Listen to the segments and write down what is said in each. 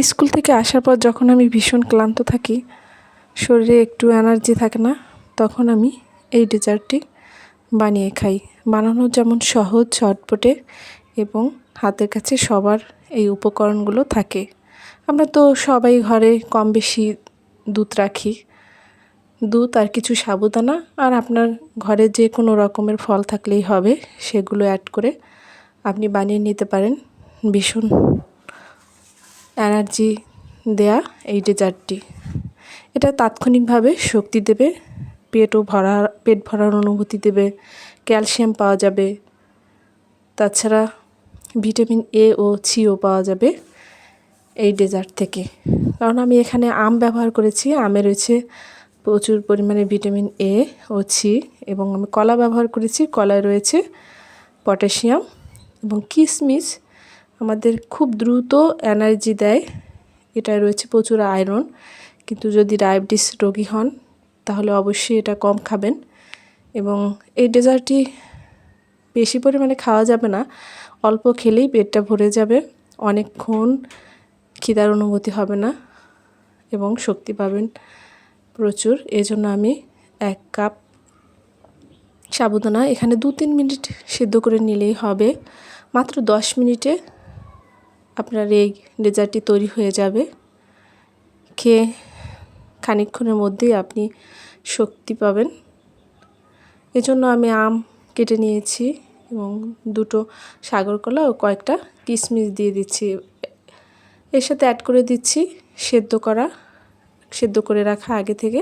School থেকে আসার পর যখন আমি ভীষণ ক্লান্ত থাকি, শরীরে একটু এনার্জি থাকে না, তখন আমি এই ডেজার্টটি বানিয়ে খাই। বানানো যেমন সহজ, ঝটপটে এবং হাতের কাছে সবার এই উপকরণগুলো থাকে। আমরা তো সবাই ঘরে কম বেশি দুধ রাখি, দুধ আর কিছু সাবুদানা আর আপনার ঘরে যে কোনো রকমের ফল থাকলেই হবে, সেগুলো অ্যাড করে আপনি বানিয়ে নিতে পারেন ভীষণ এনার্জি দেয়া এই ডেজার্টটি। এটা তাৎক্ষণিকভাবে শক্তি দেবে, পেট ভরার অনুভূতি দেবে, ক্যালসিয়াম পাওয়া যাবে, তাছাড়া ভিটামিন এ ও সিও পাওয়া যাবে এই ডেজার্ট থেকে। কারণ আমি এখানে আম ব্যবহার করেছি, আমে রয়েছে প্রচুর পরিমাণে ভিটামিন এ ও সি, এবং আমি কলা ব্যবহার করেছি, কলায় রয়েছে পটাশিয়াম, এবং কিশমিশ আমাদের খুব দ্রুত এনার্জি দেয়, এটায় রয়েছে প্রচুর আয়রন। কিন্তু যদি ডায়াবেটিস রোগী হন তাহলে অবশ্যই এটা কম খাবেন। এবং এই ডেজার্টটি বেশি পরিমাণে খাওয়া যাবে না, অল্প খেলেই পেটটা ভরে যাবে, অনেকক্ষণ খিদার অনুভূতি হবে না এবং শক্তি পাবেন প্রচুর। এজন্য আমি 1 কাপ সাবুদানা এখানে 2-3 মিনিট সিদ্ধ করে নিলেই হবে। মাত্র 10 মিনিটে আপনার এই ডেজার্টটি তৈরি হয়ে যাবে। খেয়ে খানিকক্ষণের মধ্যেই আপনি শক্তি পাবেন। এজন্য আমি আম কেটে নিয়েছি এবং 2টো সাগর কলা ও কয়েকটা কিশমিশ দিয়ে দিচ্ছি। এর সাথে অ্যাড করে দিচ্ছি সেদ্ধ করে রাখা আগে থেকে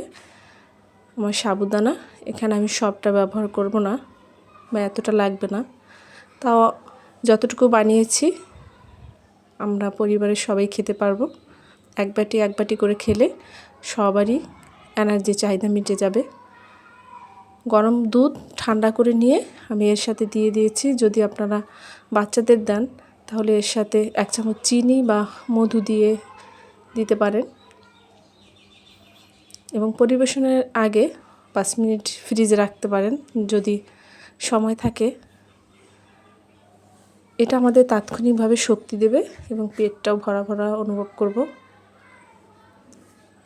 আমার সাবুদানা। এখানে আমি সবটা ব্যবহার করব না বা এতটা লাগবে না, তাও যতটুকু বানিয়েছি আমরা পরিবারের সবাই খেতে পারবো। এক বাটি করে খেলে সবারই এনার্জি চাহিদা মিটে যাবে। গরম দুধ ঠান্ডা করে নিয়ে আমি এর সাথে দিয়ে দিয়েছি। যদি আপনারা বাচ্চাদের দেন তাহলে এর সাথে 1 চামচ চিনি বা মধু দিয়ে দিতে পারেন, এবং পরিবেশনের আগে 5 মিনিট ফ্রিজে রাখতে পারেন যদি সময় থাকে। এটা আমাদের তাৎক্ষণিকভাবে শক্তি দেবে এবং পেটটাও ভরা ভরা অনুভব করব।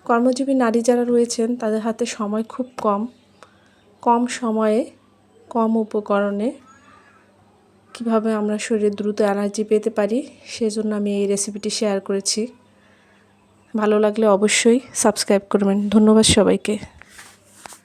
কর্মজীবী নারী যারা রয়েছেন তাদের হাতে সময় খুব কম সময়ে কম উপকরণে কিভাবে আমরা শরীরে দ্রুত এনার্জি পেতে পারি, সেজন্য আমি এই রেসিপিটি শেয়ার করেছি। ভালো লাগলে অবশ্যই সাবস্ক্রাইব করবেন। ধন্যবাদ সবাইকে।